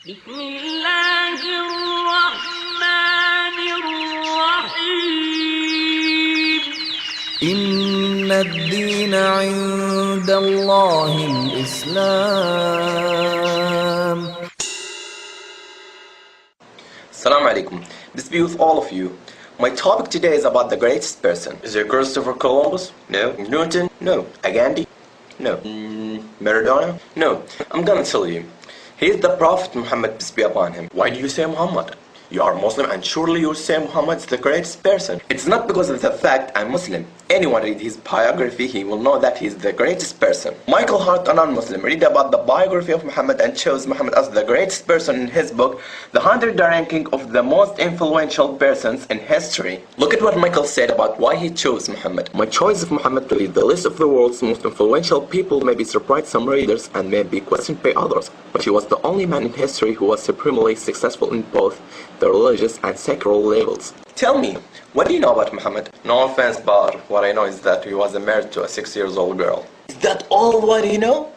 بسم الله الرحمن الرحيم إن الدين عند الله الإسلام. Assalamu alaikum. Peace be with all of you. My topic today is about the greatest person. Is it Christopher Columbus? No. Newton? No. Gandhi? No. Maradona? No. I'm gonna tell you. He is the Prophet Muhammad, peace be upon him. Why do you say Muhammad? You are Muslim and surely you say Muhammad is the greatest person. It's not because of the fact I'm Muslim. Anyone read his biography, he will know that he is the greatest person. Michael Hart, a non-Muslim, read about the biography of Muhammad and chose Muhammad as the greatest person in his book, The 100 Ranking of the Most Influential Persons in History. Look at what Michael said about why he chose Muhammad. My choice of Muhammad to lead the list of the world's most influential people may be surprised some readers and may be questioned by others, but he was the only man in history who was supremely successful in both the religious and secular levels. Tell me, what do you know about Muhammad? No offense, but what I know is that he was married to a 6-year-old girl. Is that all what you know?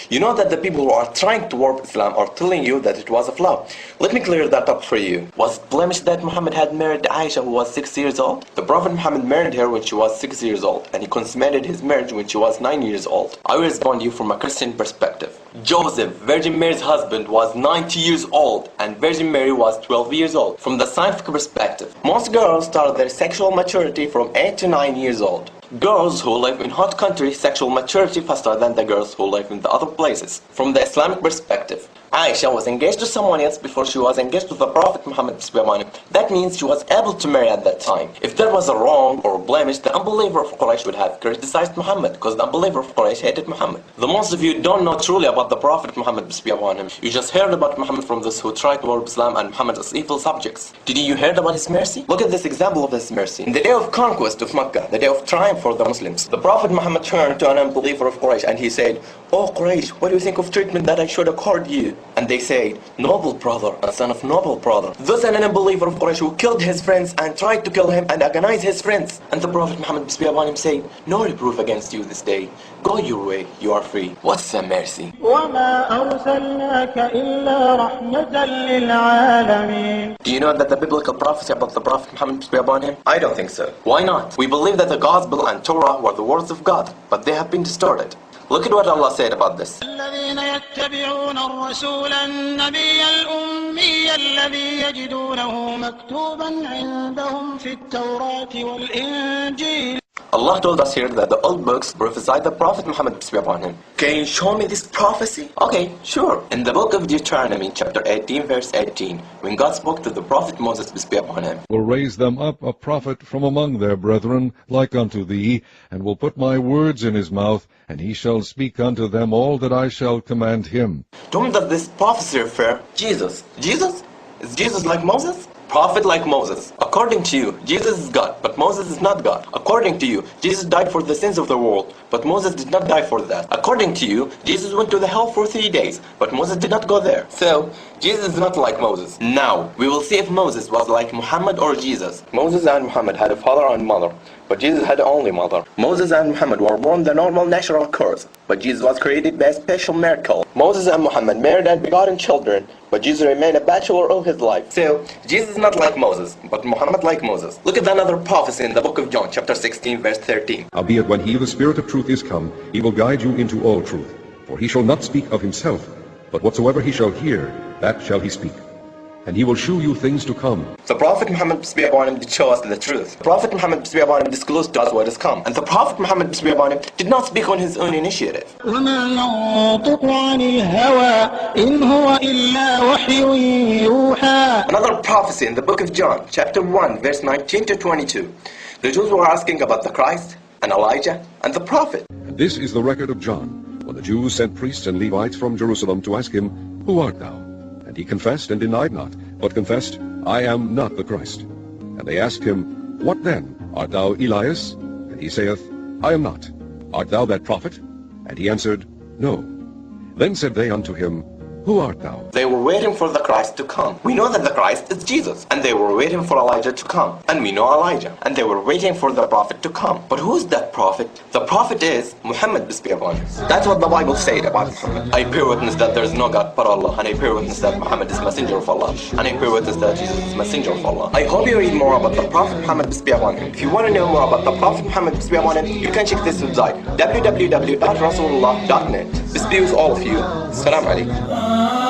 You know that the people who are trying to warp Islam are telling you that it was a flaw. Let me clear that up for you. Was it blemished that Muhammad had married Aisha who was 6 years old? The Prophet Muhammad married her when she was 6 years old, and he consummated his marriage when she was 9 years old. I will respond to you from a Christian perspective. Joseph, Virgin Mary's husband, was 90 years old, and Virgin Mary was 12 years old. From the scientific perspective, most girls start their sexual maturity from 8 to 9 years old. Girls who live in hot countries sexual maturity faster than the girls who live in the other places. From the Islamic perspective, Aisha was engaged to someone else before she was engaged with the Prophet Muhammad. That means she was able to marry at that time. If there was a wrong or blemish, the unbeliever of Quraysh would have criticized Muhammad, because the unbeliever of Quraysh hated Muhammad. The most of you don't know truly about the Prophet Muhammad. You just heard about Muhammad from those who tried to warp Islam and Muhammad as evil subjects. Did you hear about his mercy? Look at this example of his mercy. In the day of conquest of Mecca, the day of triumph for the Muslims, the Prophet Muhammad turned to an unbeliever of Quraysh and he said, "Oh Quraysh, what do you think of treatment that I should accord you?" And they said, "Noble brother, a son of noble brother." Thus an unbeliever of Quraysh who killed his friends and tried to kill him and agonize his friends. And the Prophet Muhammad peace be upon him said, "No reproof against you this day. Go your way, you are free." What's the mercy? Do you know that the biblical prophecy about the Prophet Muhammad peace be upon him? I don't think so. Why not? We believe that the Gospel and Torah were the words of God, but they have been distorted. Look at what Allah said about this. الذين يتبعون الرسول النبي الأمي الذي يجدونه مكتوبا عندهم في التوراة والإنجيل. Allah told us here that the old books prophesied the Prophet Muhammad peace be upon him. Can you show me this prophecy? Okay, sure. In the book of Deuteronomy, chapter 18, verse 18, when God spoke to the Prophet Moses peace be upon him, "Will raise them up a prophet from among their brethren like unto thee, and will put my words in his mouth, and he shall speak unto them all that I shall command him." To whom does this prophecy refer? Jesus. Jesus? Is Jesus like Moses? Prophet like Moses. According to you, Jesus is God, but Moses is not God. According to you, Jesus died for the sins of the world, but Moses did not die for that. According to you, Jesus went to the hell for 3 days, but Moses did not go there. So, Jesus is not like Moses. Now, we will see if Moses was like Muhammad or Jesus. Moses and Muhammad had a father and mother, but Jesus had only mother. Moses and Muhammad were born the normal natural course, but Jesus was created by a special miracle. Moses and Muhammad married and begotten children, but Jesus remained a bachelor all his life. So, Jesus is not like Moses, but Muhammad like Moses. Look at another prophecy in the book of John, chapter 16, verse 13. "Howbeit when he, the Spirit of truth, is come, he will guide you into all truth. For he shall not speak of himself, but whatsoever he shall hear, that shall he speak. And he will shew you things to come." The Prophet Muhammad peace be upon him did show us the truth. The Prophet Muhammad peace be upon him disclosed to us what is come. And the Prophet Muhammad peace be upon him did not speak on his own initiative. وما ينطق عن الهوى إن هو إلا وحي يوحى. Another prophecy in the book of John, chapter 1, verse 19 to 22. The Jews were asking about the Christ, and Elijah, and the Prophet. And this is the record of John, when the Jews sent priests and Levites from Jerusalem to ask him, "Who art thou?" And he confessed and denied not, but confessed, "I am not the Christ." And they asked him, "What then? Art thou Elias?" And he saith, "I am not." "Art thou that prophet?" And he answered, "No." Then said they unto him, who art thou? They were waiting for the Christ to come. We know that the Christ is Jesus. And they were waiting for Elijah to come. And we know Elijah. And they were waiting for the prophet to come. But who's that prophet? The prophet is Muhammad, peace be upon him. That's what the Bible said about Muhammad. I bear witness that there is no God but Allah. And I bear witness that Muhammad is messenger of Allah. And I bear witness that Jesus is messenger of Allah. I hope you read more about the Prophet Muhammad, peace be upon him. If you want to know more about the Prophet Muhammad, peace be upon him, you can check this website, www.rasulullah.net. Peace be with all of you. Assalamu alaikum.